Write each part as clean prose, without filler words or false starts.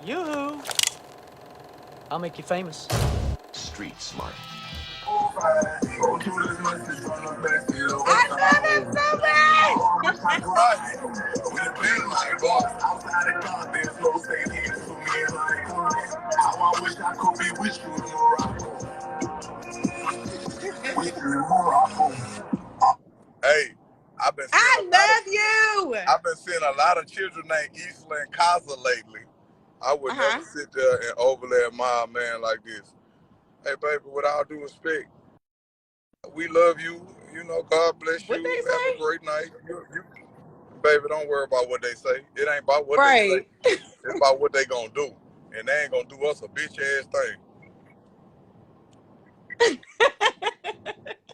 Yoo-hoo! I'll make you famous. Street smart. I love it so much. Hey, I've been seeing I a lot of love you. I've been seeing a lot of children named Isla and Casa lately. I would never sit there and overlay admire a man like this. Hey, baby, with all due respect, we love you. You know, God bless What you. they Have a say? great night. Baby, don't worry about what they say. It ain't about what they say. Right. It's about what they gonna do. And they ain't gonna do us a bitch ass thing.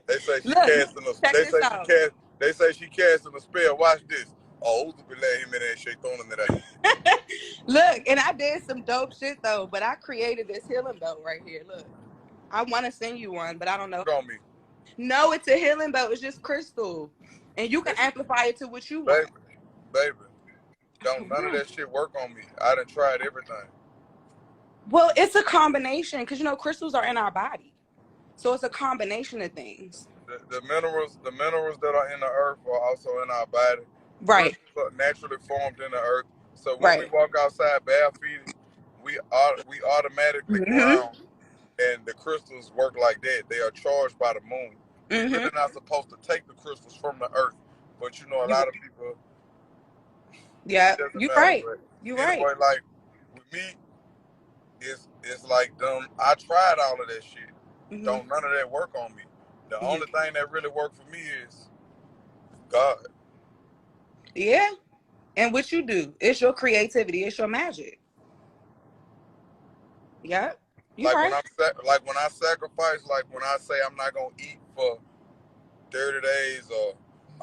They say she Look, casting a. check They this say she out. cast. They say she casting a spell. Watch this. Oh, billah him in that shaitan in that. Look, and I did some dope shit though, but I created this healing belt right here. Look, I want to send you one, but I don't know. On me, No, it's a healing belt. It's just crystal, and you can amplify it to what you want. baby. Don't none of that shit work on me. I done tried everything. Well, it's a combination because crystals are in our body, so it's a combination of things. The minerals that are in the earth are also in our body. Right. Crystals are naturally formed in the earth. So when we Right. walk outside barefeet, we automatically ground, and the crystals work like that. They are charged by the moon. We're really not supposed to take the crystals from the earth, but a lot of people. Yeah, It doesn't you're matter. right. But You're right. anyway, like with me, it's like them. I tried all of that shit. Don't none of that work on me. The only thing that really worked for me is God. Yeah. And what you do, it's your creativity, it's your magic. Yeah. You're Like right. when I sacrifice, like when I say I'm not gonna eat for 30 days, or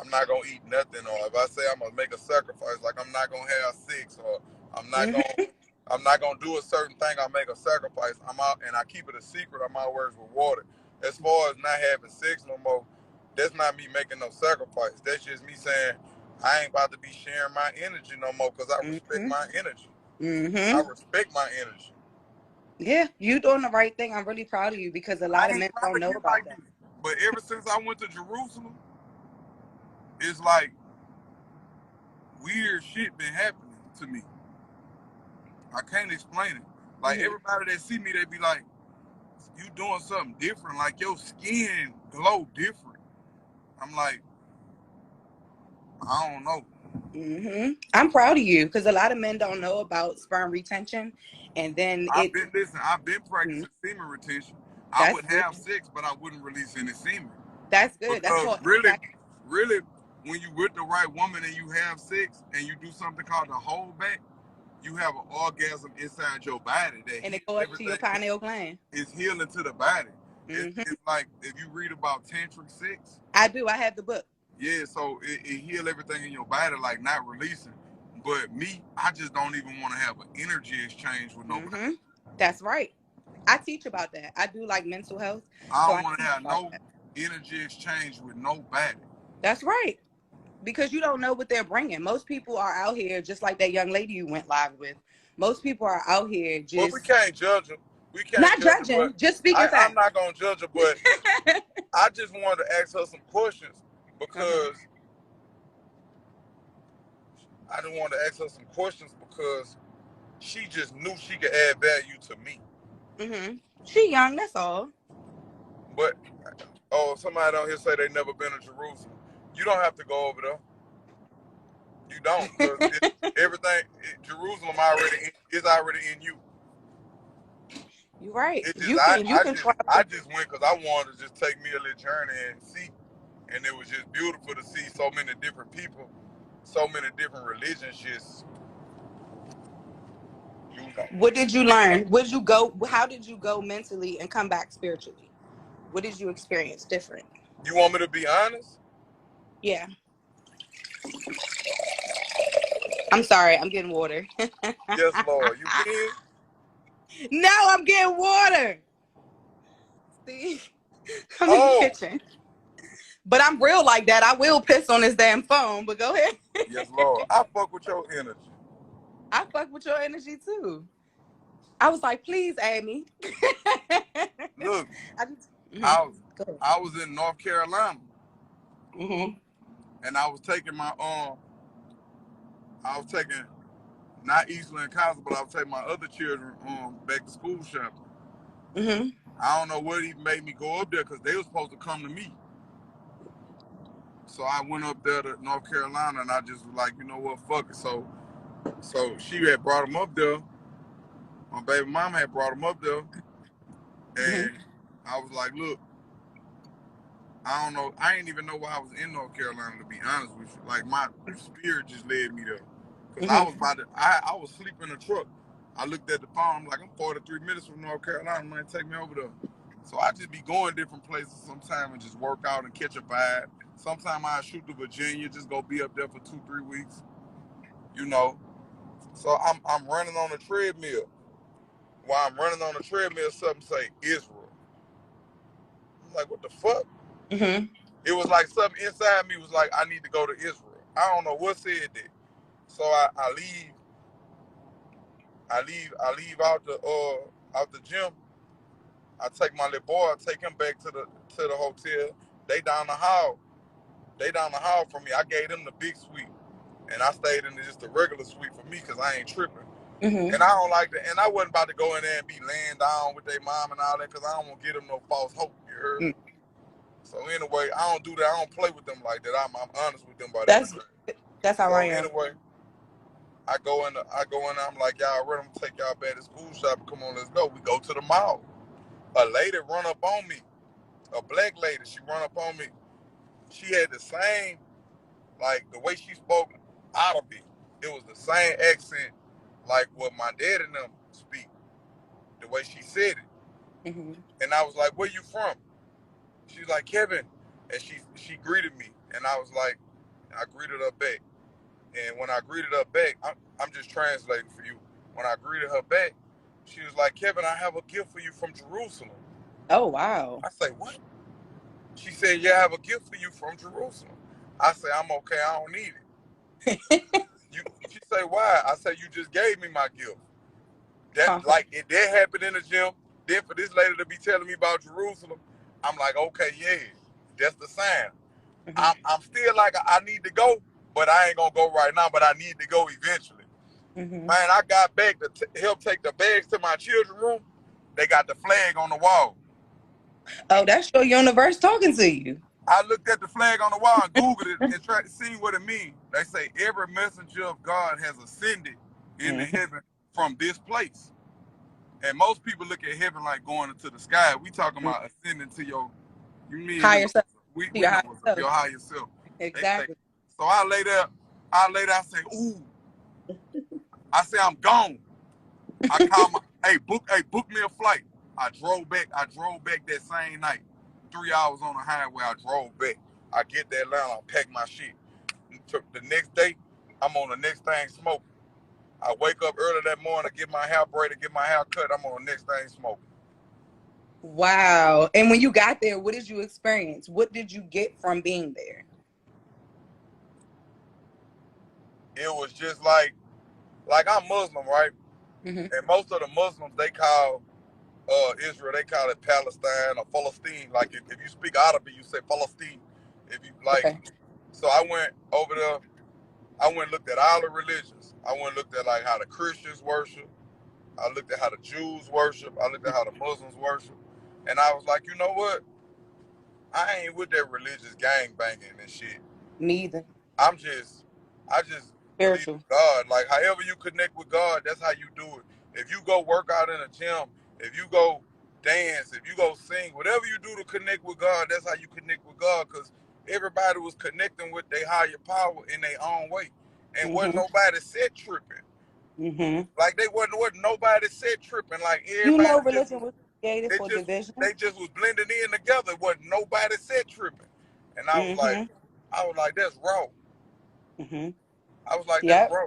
I'm not gonna eat nothing, or if I say I'm gonna make a sacrifice, like I'm not gonna have sex, or I'm not gonna do a certain thing, I make a sacrifice. I'm out and I keep it a secret. I'm always rewarded. As far as not having sex no more, that's not me making no sacrifice. That's just me saying I ain't about to be sharing my energy no more because I respect my energy. I respect my energy. Yeah, you doing the right thing. I'm really proud of you because a lot of I ain't men trying don't to know get about like that. this. But ever since I went to Jerusalem, it's like weird shit been happening to me. I can't explain it. Like everybody that see me, they be like, "You doing something different? Like your skin glow different." I'm like, I don't know. I'm proud of you because a lot of men don't know about sperm retention, and then I've been practicing semen retention. I That's would good. have sex, but I wouldn't release any semen. That's good. That's Because called really, when you with the right woman and you have sex and you do something called the hold back, you have an orgasm inside your body that and it go up to your pineal gland. It's healing to the body. It's like if you read about tantric sex. I do. I have the book. Yeah, so it heal everything in your body, like not releasing. But me, I just don't even want to have an energy exchange with nobody. That's right. I teach about that. I do like mental health. I So don't I want to teach have about no that. energy exchange with nobody. That's right. Because you don't know what they're bringing. Most people are out here just like that young lady you went live with. Most people are out here But just we can't judge them. We can't not judge them, judging, but just speaking facts. I'm not gonna judge her. But I just wanted to ask her some questions because she just knew she could add value to me. She young, that's all. But somebody out here say they never been to Jerusalem. You don't have to go over there. You don't, because Jerusalem is already in you. You're right. I just went because I wanted to just take me a little journey and see, and it was just beautiful to see so many different people, so many different religions. Just What did you learn? How did you go mentally and come back spiritually? What did you experience different? You want me to be honest? Yeah. I'm sorry. I'm getting water. Yes, Lord. You can? No, I'm getting water. See? I'm in the kitchen. But I'm real like that. I will piss on this damn phone, but go ahead. Yes, Lord. I fuck with your energy. I fuck with your energy too. I was like, please add me. Look, I just, I was Go ahead. I was in North Carolina, Mm-hmm. and I was taking I was taking not Eastland Casa, but I was taking my other children back to school shopping. Mm-hmm. I don't know what even made me go up there because they were supposed to come to me. So I went up there to North Carolina, and I just was like, you know what, fuck it. So she had brought them up there. My baby mama had brought them up there, Mm-hmm. and I was like, look, I don't know. I didn't even know why I was in North Carolina, to be honest with you. Like, my spirit just led me there. Because I was Mm-hmm. about to, I was sleeping in the truck. I looked at the phone. I'm like, I'm 43 minutes from North Carolina. Man, take me over there. So I just be going different places sometime and just work out and catch a vibe. Sometimes I shoot to Virginia, just go be up there for 2-3 weeks, you know. So I'm running on a treadmill. While I'm running on the treadmill, something say Israel. I'm like, what the fuck? Mm-hmm. It was like something inside me was like, I need to go to Israel. I don't know what said that. So I leave out the gym. I take my little boy, I take him back to the hotel. They down the hall. They down the hall from me. I gave them the big suite. And I stayed in just the regular suite for me because I ain't tripping. Mm-hmm. And I don't like that. And I wasn't about to go in there and be laying down with their mom and all that because I don't want to give them no false hope. You heard? Mm. So anyway, I don't do that. I don't play with them like that. I'm honest with them about That's everything. that's how I So am. anyway, I go in. I'm like, y'all ready? I'm gonna take y'all back to school shopping. Come on, let's go. We go to the mall. A lady run up on me. A black lady. She run up on me. She had the same, like the way she spoke Arabic. It was the same accent like what my dad and them speak. The way she said it. Mm-hmm. And I was like, where you from? She's like, Kevin. And she greeted me. And I was like, I greeted her back. And when I greeted her back, I'm just translating for you. When I greeted her back, she was like, Kevin, I have a gift for you from Jerusalem. Oh wow. I say, what? She said, yeah, I have a gift for you from Jerusalem. I say, I'm okay, I don't need it. She say, why? I say, you just gave me my gift. That Confident. like it did happen in the gym. Then for this lady to be telling me about Jerusalem, I'm like, okay, yeah, that's the sign. Mm-hmm. I'm still like I need to go, but I ain't gonna go right now. But I need to go eventually. Mm-hmm. Man, I got back to help take the bags to my children's room. They got the flag on the wall. Oh, that's your universe talking to you. I looked at the flag on the wall and Googled it and tried to see what it means. They say every messenger of God has ascended into Mm-hmm. heaven from this place. And most people look at heaven like going into the sky. We talking about ascending to you mean, Higher self. To we your know higher what's up, self. your higher self. They say, Exactly. so I I say, ooh, I say I'm gone. I call book me a flight. I drove back that same night. 3 hours on the highway, I drove back. I get that line, I pack my shit. The next day, I'm on the next thing smoking. I wake up early that morning, get my hair braided, get my hair cut, I'm on the next thing smoking. Wow. And when you got there, what did you experience? What did you get from being there? It was just like I'm Muslim, right? Mm-hmm. And most of the Muslims, they call Israel, they call it Palestine or Palestine. Like if you speak Arabic, you say Palestine. If you like, Okay. so I went over there. I went and looked at all the religions. I went and looked at like how the Christians worship. I looked at how the Jews worship. I looked at how the Muslims worship. And I was like, you know what? I ain't with that religious gang banging and shit. Neither. I just believe in Spiritual. God. Like however you connect with God, that's how you do it. If you go work out in a gym, if you go dance, if you go sing, whatever you do to connect with God, that's how you connect with God. Because everybody was connecting with their higher power in their own way, and wasn't Mm-hmm. nobody said tripping. Mm-hmm. Like they wasn't nobody said tripping. Like You everybody know, just religion was created they for just division. they just was blending in together. Wasn't nobody said tripping, and Mm-hmm. I was like, that's raw. Mm-hmm. I was like, that's Yep. raw.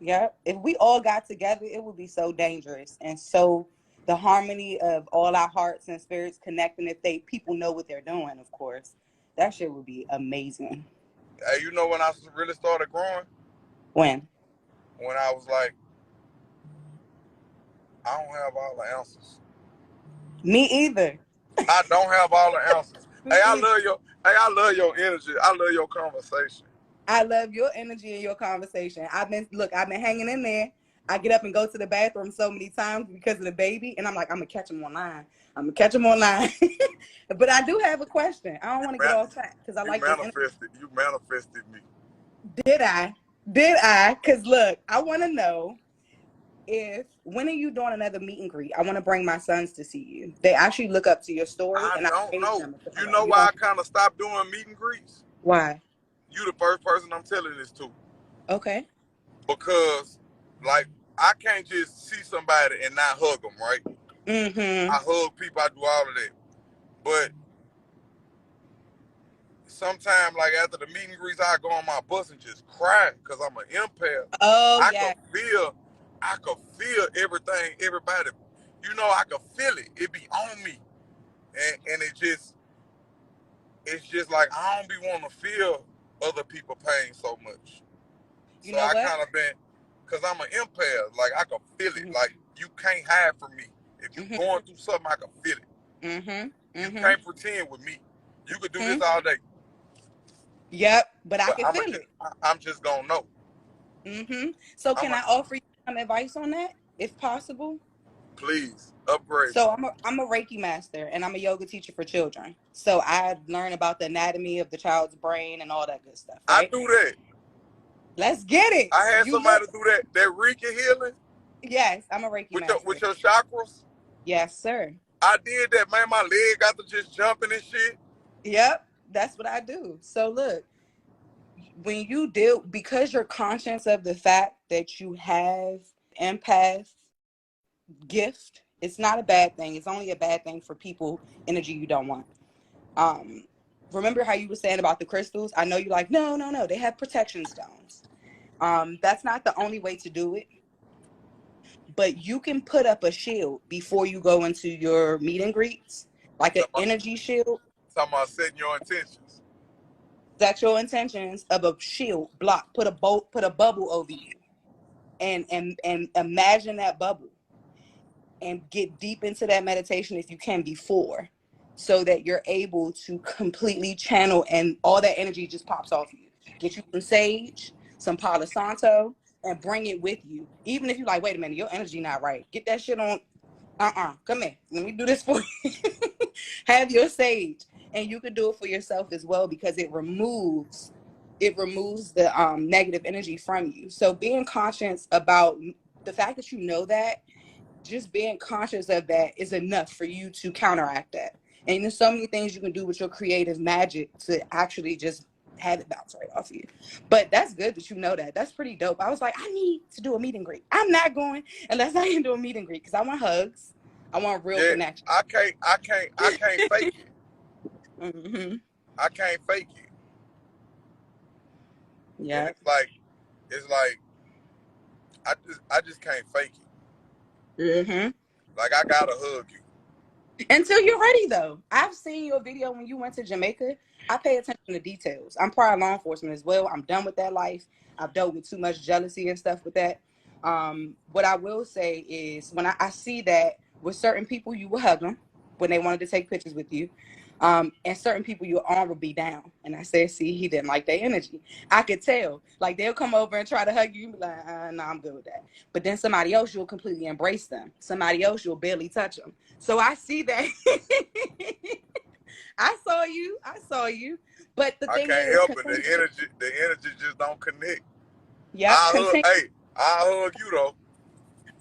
Yep. If we all got together, it would be so dangerous. And so the harmony of all our hearts and spirits connecting, if people know what they're doing, of course, that shit would be amazing. Hey, you know when I really started growing? When? When I was like I don't have all the answers. Me either. I don't have all the answers. Me either. I love your energy. I love your conversation. I love your energy and your conversation. I've been hanging in there. I get up and go to the bathroom so many times because of the baby, and I'm like, I'm gonna catch him online. But I do have a question. I don't want to get off track because I like this energy. You manifested me. Did I? Because look, I want to know when are you doing another meet and greet? I want to bring my sons to see you. They actually look up to your story, I and I don't praise know. them. You know why I kind of stopped doing meet and greets? Why? You the first person I'm telling this to. Okay. Because, like, I can't just see somebody and not hug them, right? Mm-hmm. I hug people, I do all of that. But sometimes, like, after the meet and greets, I go on my bus and just cry because I'm an empath. Oh, I yeah. could feel everything, everybody. You know, I could feel it. It be on me. And it's just like I don't be wanting to feel other people pain so much. You So know I what? kind of been, because I'm an empath, like I can feel it. Mm-hmm. Like you can't hide from me. If you Mm-hmm. going through something, I can feel it. Mm-hmm. You Mm-hmm. can't pretend with me. You could do Mm-hmm. this all day, Yep, but I but can feel it. I'm just gonna know. Mm-hmm. So I'm can a, I offer you some advice on that, if possible? please upgrade me. So I'm a Reiki master and I'm a yoga teacher for children. So I learn about the anatomy of the child's brain and all that good stuff, I right? do that. Let's get it. I had You look. somebody do that Reiki healing Yes, I'm a Reiki with master. your chakras. Yes, sir. I did that, man. My leg got to just jumping and shit. Yep, that's what I do. So look, when you because you're conscious of the fact that you have empath gift, it's not a bad thing. It's only a bad thing for people energy you don't want. Um, Remember how you were saying about the crystals? I know you're like, no, they have protection stones. That's not the only way to do it, but you can put up a shield before you go into your meet and greets, like an energy shield. Talking about setting your intentions. Set your intentions of a shield block. Put a bubble over you, and imagine that bubble, and get deep into that meditation if you can before, so that you're able to completely channel and all that energy just pops off you. Get you some sage, some Palo Santo, and bring it with you. Even if you're like, wait a minute, your energy not right. Get that shit on. Come here. Let me do this for you. Have your sage. And you can do it for yourself as well because it removes the negative energy from you. So being conscious about the fact that you know that, just being conscious of that is enough for you to counteract that. And there's so many things you can do with your creative magic to actually just have it bounce right off you. But that's good that you know that. That's pretty dope. I was like, I need to do a meet and greet. I'm not going unless I can do a meet and greet because I want hugs. I want real connection. I can't fake it. Mm-hmm. I can't fake it. Yeah. And it's like I just can't fake it. Mm-hmm. Like I gotta hug you. Until you're ready, though. I've seen your video when you went to Jamaica. I pay attention to details. I'm prior law enforcement as well. I'm done with that life. I've dealt with too much jealousy and stuff with that. What I will say is when I see that with certain people, you will hug them when they wanted to take pictures with you. And certain people, your arm will be down. And I said, see, he didn't like their energy. I could tell. Like, they'll come over and try to hug you. And be like, no, I'm good with that. But then somebody else, you'll completely embrace them. Somebody else, you'll barely touch them. So I see that. I saw you. But the I thing can't is, help it. The energy just don't connect. yeah, continue. I'll hug you though.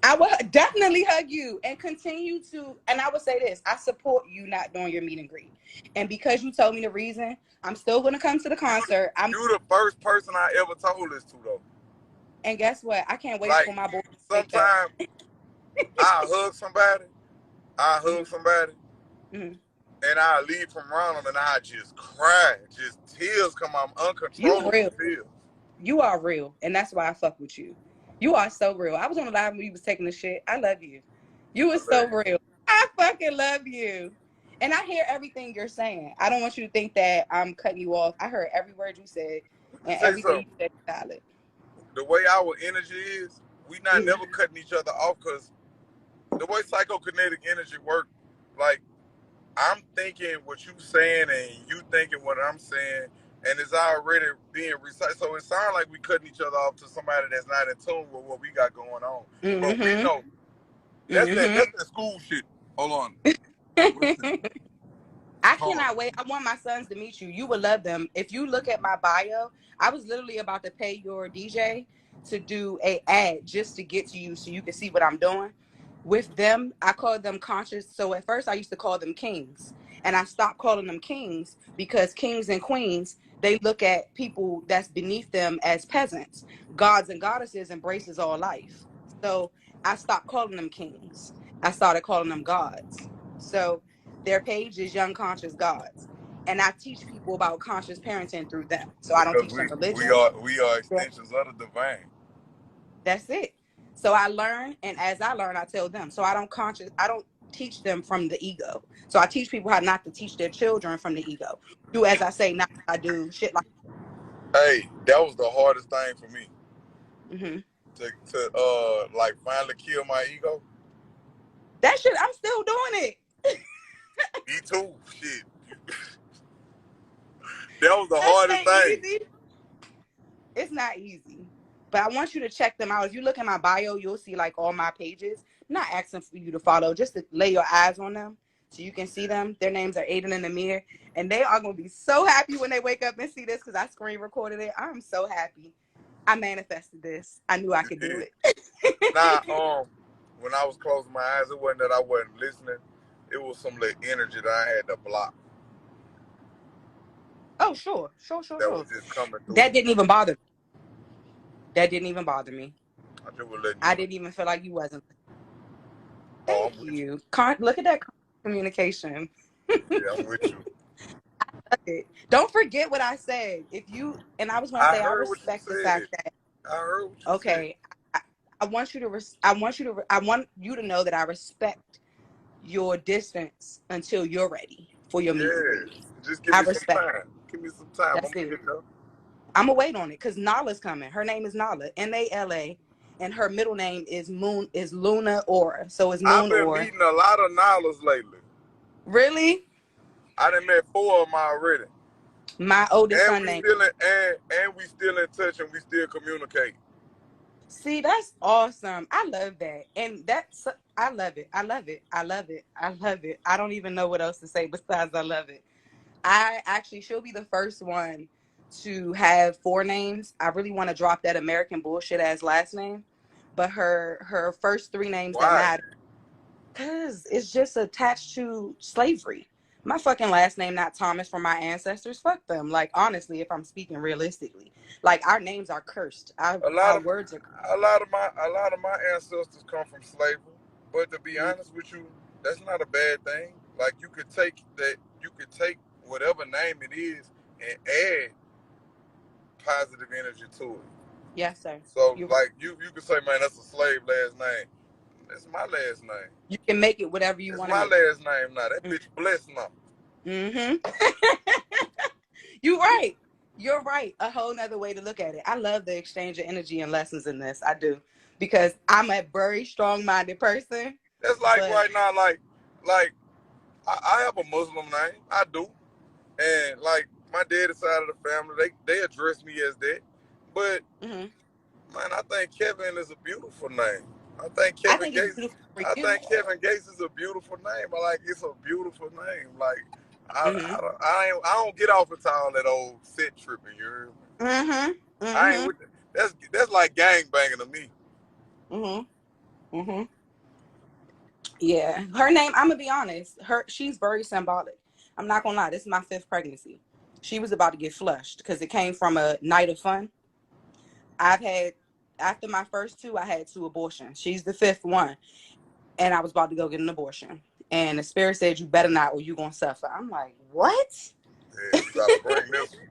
I will definitely hug you and continue to, and I would say this, I support you not doing your meet and greet. And because you told me the reason, I'm still going to come to the concert. You the first person I ever told this to though. And guess what? I can't wait Like for my boy to wake up. sometimes I hug somebody, Mm-hmm. and I leave from around them and I just cry. Just tears come out, You uncontrollable real. tears. You are real. And that's why I fuck with you. You are so real. I was on the live when you was taking the shit. I love you. You were so real. I fucking love you. And I hear everything you're saying. I don't want you to think that I'm cutting you off. I heard every word you said and Say everything you something. said is valid. The way our energy is, we not Mm-hmm. never cutting each other off because the way psychokinetic energy work, like I'm thinking what you saying and you thinking what I'm saying, and it's already being recycled. So it sounds like we cutting each other off to somebody that's not in tune with what we got going on. But we Mm-hmm. know that's that school shit. Hold on. What's the, Mm-hmm. I hold on. cannot wait. I want my sons to meet you. You would love them. If you look at my bio, I was literally about to pay your DJ to do a ad just to get to you so you can see what I'm doing. With them, I call them conscious. So at first I used to call them kings. And I stopped calling them kings because kings and queens, they look at people that's beneath them as peasants. Gods and goddesses embraces all life. So I stopped calling them kings. I started calling them gods. So their page is Young Conscious Gods. And I teach people about conscious parenting through them. So I don't Because teach them we religion. are we are extensions of the divine. That's it. So I learn, and as I learn, I tell them. So I don't teach them from the ego. So I teach people how not to teach their children from the ego. Do as I say, not as I do, shit like Hey, that was the hardest thing for me mm-hmm. to like finally kill my ego. That shit, I'm still doing it. Me too. Shit. That was the That hardest ain't thing. easy. It's not easy. But I want you to check them out. If you look at my bio, you'll see like all my pages. I'm not asking for you to follow, just to lay your eyes on them so you can see them. Their names are Aiden and Amir. And they are going to be so happy when they wake up and see this because I screen recorded it. I'm so happy. I manifested this. I knew I could do Nah, it. when I was closing my eyes, it wasn't that I wasn't listening. It was some little energy that I had to block Oh, sure. that was just coming through. That didn't even bother me. That didn't even bother me. I just was letting you I know. didn't even feel like you wasn't. Oh, Thank I'm with you. you. Look at that communication. Yeah, I'm with you. Don't forget what I said. If you and I was going to I say I heard what you respect the said. fact that I heard what you said. okay, I want you to I want you to know that I respect your distance until you're ready for your meet and greet. Yeah, just give I me some respect. time. Give me some time. I'm That's gonna it. get there. I'm gonna wait on it because Nala's coming. Her name is Nala, Nala, and her middle name is Luna Aura. So it's I've Moon been Aura. meeting a lot of Nilas lately. Really? I done met 4 of them already, My oldest and son we named. still in and we still in touch and we still communicate. See, that's awesome. I love that. And I love it. I love it. I love it. I love it. I don't even know what else to say besides I love it. She'll be the first one to have 4 names. I really want to drop that American bullshit as last name. But her first 3 names that Why? matter, because it's just attached to slavery. My fucking last name, not Thomas, from my ancestors. Fuck them. Like, honestly, if I'm speaking realistically, like, our names are cursed. A lot Our of words are a lot of my ancestors come from slavery. But to be cursed. honest with you, that's not a bad thing. Like you could take whatever name it is and add positive energy to it. Yes, sir. So You like you could say, man, that's a slave last name. That's my last name. you can make it whatever you It's want to my make it. last name now. That bitch blessed now. Mm-hmm. You're right. You're right. A whole nother way to look at it. I love the exchange of energy and lessons in this. I do. Because I'm a very strong-minded person, That's like but right now, like I have a Muslim name. I do. And like my daddy side of the family, they address me as that. But mm-hmm. man, I think Kevin is a beautiful name. I think I Kevin think it's Gates. beautiful for I you. think Kevin Gates is a beautiful name. It's a beautiful name. Like Mm-hmm. I don't get off into all that old set tripping. You hear me? Mm-hmm. I ain't Mm-hmm. with that's like gang banging to me. Mm-hmm. Mm-hmm. Yeah. Her name, I'm gonna be honest, she's very symbolic. I'm not gonna lie, this is my 5th pregnancy. She was about to get flushed because it came from a night of fun. I've had After my first 2, I had 2 abortions. She's the 5th one. And I was about to go get an abortion. And the spirit said, you better not, or you're gonna suffer. I'm like, what? Yeah, you gotta bring this one.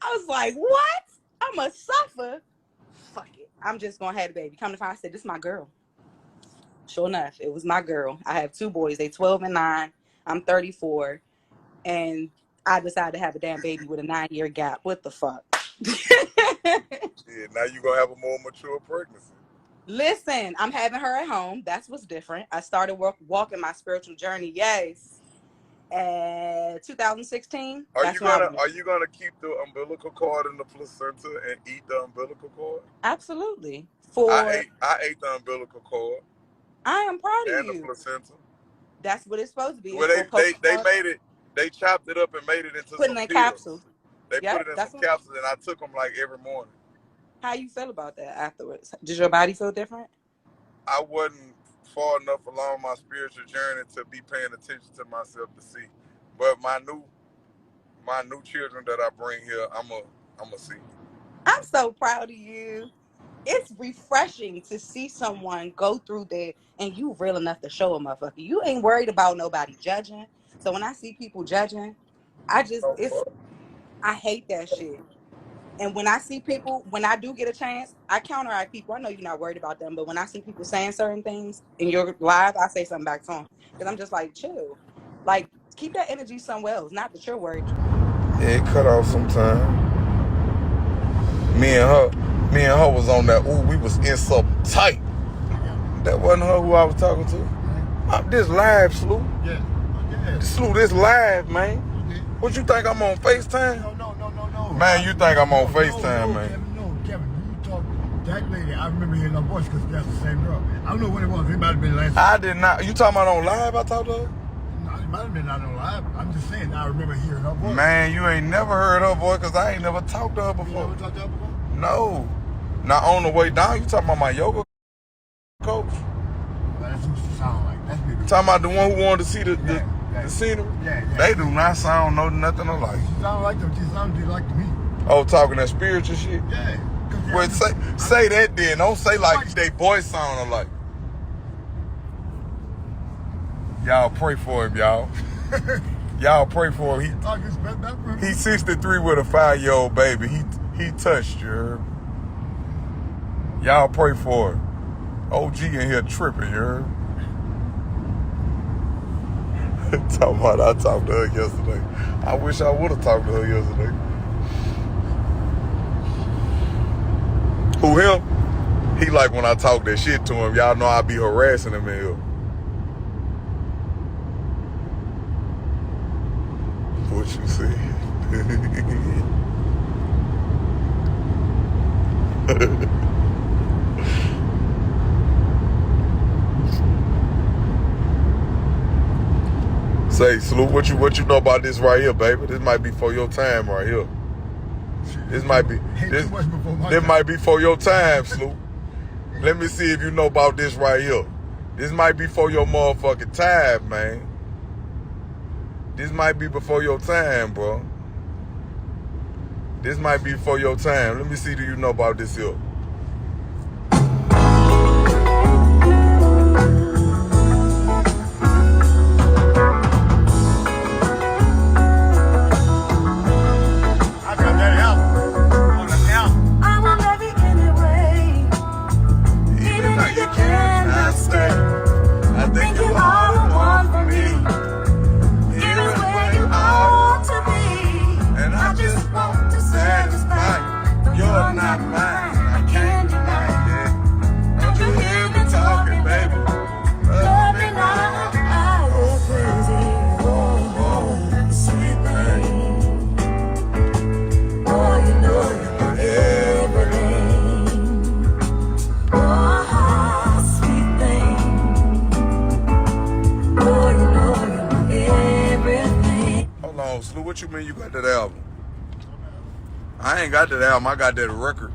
I was like, what? I'm gonna suffer? Fuck it. I'm just gonna have the baby. Come to find, I said, this is my girl. Sure enough, it was my girl. I have 2 boys. They 12 and 9. I'm 34. And I decided to have a damn baby with a 9-year gap. What the fuck? Yeah, now you gonna have a more mature pregnancy. Listen, I'm having her at home. That's what's different. I started walking my spiritual journey. Yes, 2016. Are you That's when I gonna was. Are you gonna keep the umbilical cord in the placenta and eat the umbilical cord? Absolutely. I ate the umbilical cord I am proud of and the you. placenta. That's what it's supposed to be. Well, It's for they postpartum. made it. They chopped it up and made it into Putting some in pills. capsules. They put Yep. it in some That's what. capsules, and I took them like every morning. How you feel about that afterwards? Does your body feel different? I wasn't far enough along my spiritual journey to be paying attention to myself to see. But my new children that I bring here, I'm a see. I'm so proud of you. It's refreshing to see someone go through that and you real enough to show a motherfucker. You ain't worried about nobody judging. So when I see people judging, No fuck. I hate that shit. And when I see people, when I do get a chance, I counteract people. I know you're not worried about them, but when I see people saying certain things in your live, I say something back to them. Because I'm just like, chill. Like, keep that energy somewhere else. Not that you're worried. Yeah, it cut off sometime. Me and her was on that. Ooh, we was in so tight. That wasn't her who I was talking to. This live, Slew. Yeah. Slew, this live, man. Okay. What you think I'm on FaceTime? No. Man, you think I'm on FaceTime, man? Kevin, you talk that lady. I remember hearing her voice because that's the same girl. I don't know what it was. It might have been last. I did not. You talking about on live? I talked to her. No, it might have been not on live. I'm just saying. I remember hearing her voice. Man, you ain't never heard her voice because I ain't never talked to her You before. never talked to her before? No. Now on the way down, you talking about my yoga coach? Well, that's what she sound like. That's maybe. Talking about the one who wanted to see the scenery? Yeah. They do not sound nothing alike. She sound like them. She sounded like to me. Oh, talking that spiritual shit? Yeah. Well, say that then. Don't say like they voice sound alike. Y'all pray for him, y'all. Y'all pray for him. He's 63 with a 5-year-old baby. He touched you. Heard? Y'all pray for him. OG in here tripping, you heard? Talking about I talked to her yesterday. I wish I would have talked to her yesterday. Who, him? He like when I talk that shit to him. Y'all know I be harassing him in here. What you say? Say, Slew, what you know about this right here, baby? This might be for your time right here. This might be might be for your time, Slew. Let me see if you know about this right here. This might be for your motherfucking time, man. This might be before your time, bro. This might be for your time. Let me see, do you know about this here? Slew, what you mean you got that album? I ain't got that album, I got that record.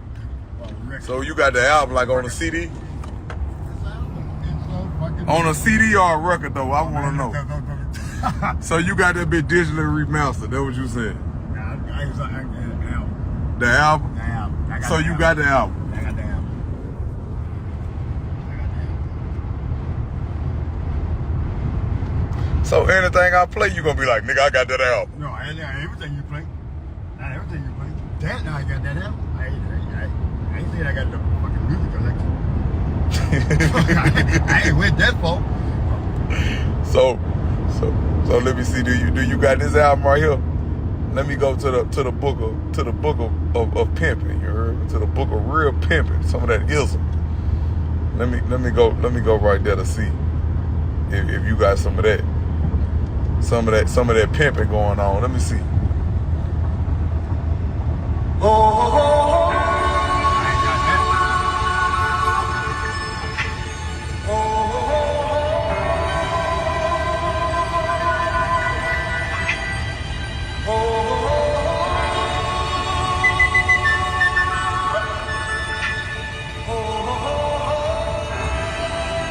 So you got the album like on a CD? On a CD or a record though, I wanna know. So you got that bit digitally remastered, that's what you said? The album? The album. So you got the album? I got the album. So anything I play, you gonna be like, nigga, I got that album. No, everything you play. Not everything you play. That now I got that album. I ain't saying I got the fucking music collection. I ain't went that far. So let me see. Do you got this album right here? Let me go to the book of pimping. You heard? To the book of real pimping. Some of that ism. Let me go right there to see if you got some of that pimping going on. Let me see.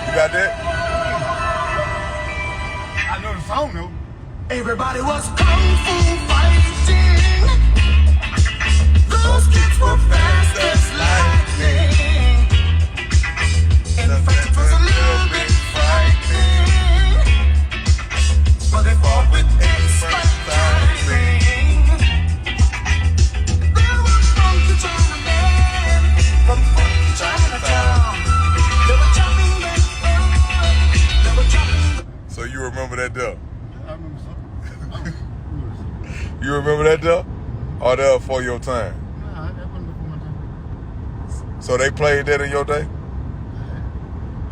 You got that? I know the song though. Everybody was kung fu fighting. Those kids were fast as lightning. In fact, it was a little bit frightening, but they fought with expert timing. There was funky Chinaman from funky Chinatown. They were chopping them up. They were chopping. So you remember that though? I remember something. You remember that though? Or that was for your time? Nah, that wasn't before my time. So they played that in your day?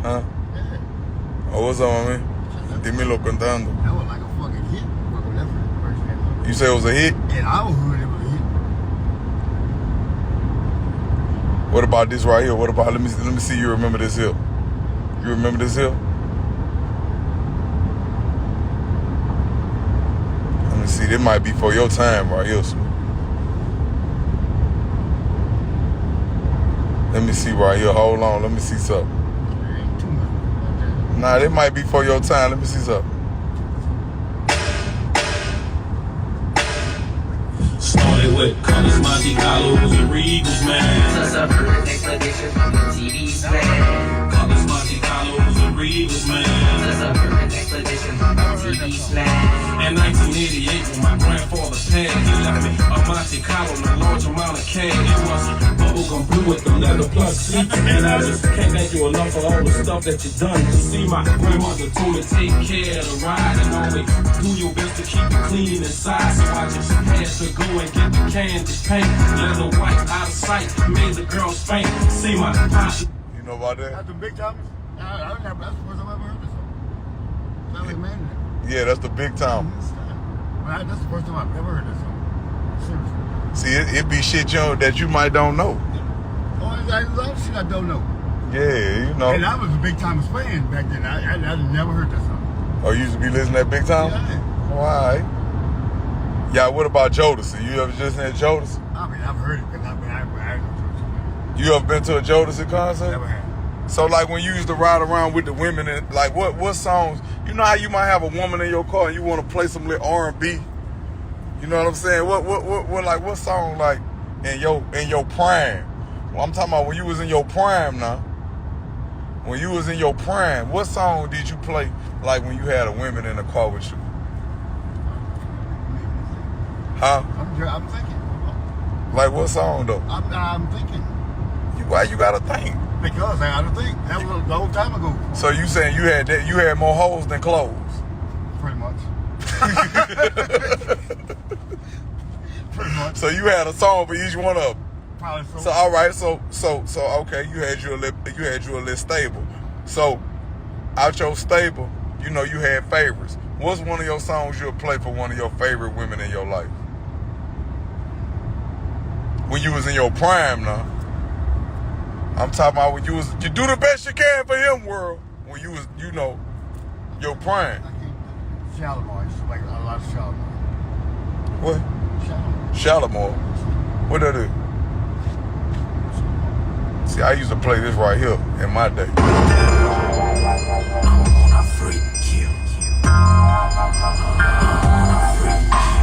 Huh? Yeah. Oh, what's up, man? Dímelo cantando. That was like a fucking hit. Fucking that first time. You say it was a hit? In our hood, it was a hit. What about this right here? What about let me see you remember this here? You remember this here? Let me see, this might be for your time right here. Let me see right here. Hold on, let me see something. There ain't too much about that. Nah, this might be for your time. Let me see something. Started with colors, Monte Carlos, and Regals, man. Expedition from the TV's man. Colors, Monte Carlos, and Regals, man. Expedition from the TV's man. In 1988, when my grandfather passed, he left me a Monte Carlo and a large amount of cash. It was bubblegum blue with the leather plus seats. And I just can't thank you enough for all the stuff that you done. You see, my grandmother told me take care of the ride and always do your best to keep it clean inside. So I just had to go and get the candy paint. Leather white out of sight, made the girl spank. See my posse. You know about that? That's the big timers. I don't have, that's the first time I ever heard this song. Sound like man. Yeah, that's the big time. That's the first time I've ever heard this song. Seriously. See, it be shit that you might don't know. Oh, there's a lot of shit I don't know. Yeah, you know. And I was a big time fan back then. I never heard that song. Oh, you used to be listening to that big time? Yeah. Why? Yeah, what about Jodeci? You ever just had Jodeci? I mean, I've heard it, but I You ever been to a Jodeci concert? never had. So like when you used to ride around with the women and like what songs, you know how you might have a woman in your car and you want to play some little R&B? You know what I'm saying? What song like in your prime? Well, I'm talking about when you was in your prime now. When you was in your prime, what song did you play like when you had a woman in the car with you? Huh? I'm thinking. Like what song though? I'm thinking. Why you gotta think? Because I gotta think. That was a long time ago. So you saying you had more holes than clothes? Pretty much. Pretty much. So you had a song for each one of them. Probably so. So all right, so okay, you had your little stable. So out your stable, you know you had favorites. What's one of your songs you'll play for one of your favorite women in your life? When you was in your prime now. I'm talking about when you do the best you can for him, world. When you was, you know, your prime. I keep Shalimar. It's like a lot of Shalimar. What? Shalimar. Shalimar. What that is? See, I used to play this right here in my day. I wanna freak you. I wanna freak you.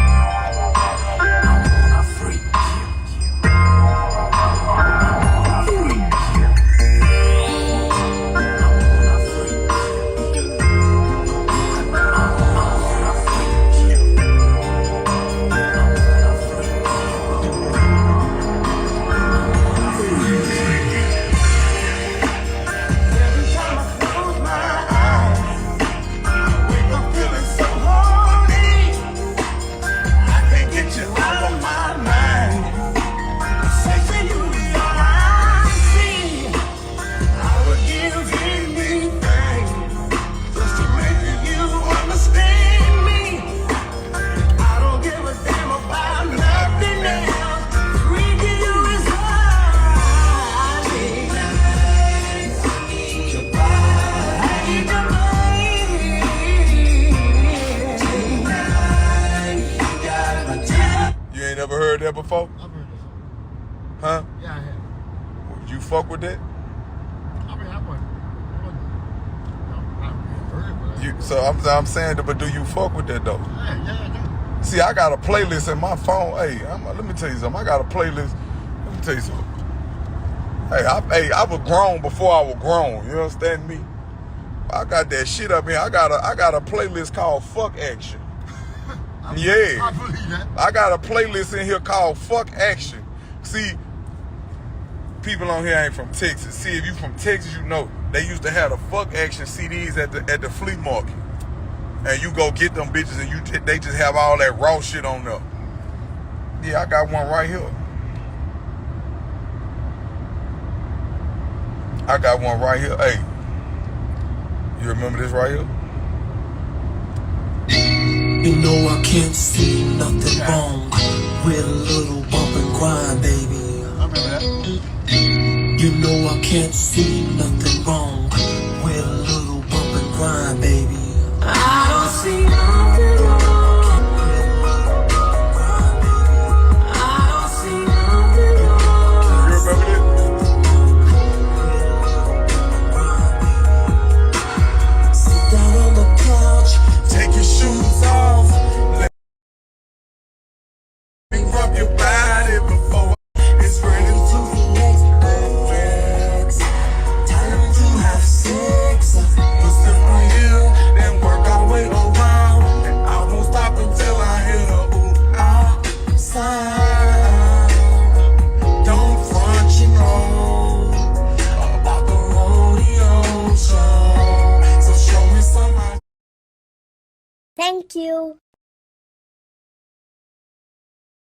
I wanna freak you. Every time I close my eyes, I wake up feeling so hard. heard that before? I've heard that song. Huh? Yeah, I have. You fuck with that? I mean, I heard it, but So I'm saying that, but do you fuck with that though? yeah, I do. See, I got a playlist in my phone. Hey, let me tell you something. I got a playlist. Let me tell you something. Hey, I was grown before I was grown. You understand me? I got that shit up here. I got a playlist called Fuck Action. Yeah. I believe that. I got a playlist in here called Fuck Action. See, people on here ain't from Texas. See, if you from Texas, you know they used to have the Fuck Action CDs at the flea market. And you go get them bitches and they just have all that raw shit on there. Yeah, I got one right here. I got one right here. Hey, you remember this right here? You know I can't see nothing wrong with a little bump and grind, baby. I remember that. You know I can't see nothing wrong with a little bump and grind, baby. I don't see nothing wrong with a little bump and grind, baby. I don't see nothing wrong. You remember this? Sit down on the couch, Take your shoes off. Let me rub your body before it's ready to the next. Time to have sex. Let's sit right here, then work our way around. And I won't stop until I hear the ooh Sound. Don't front, you know About the rodeo show. So show me some. Thank you.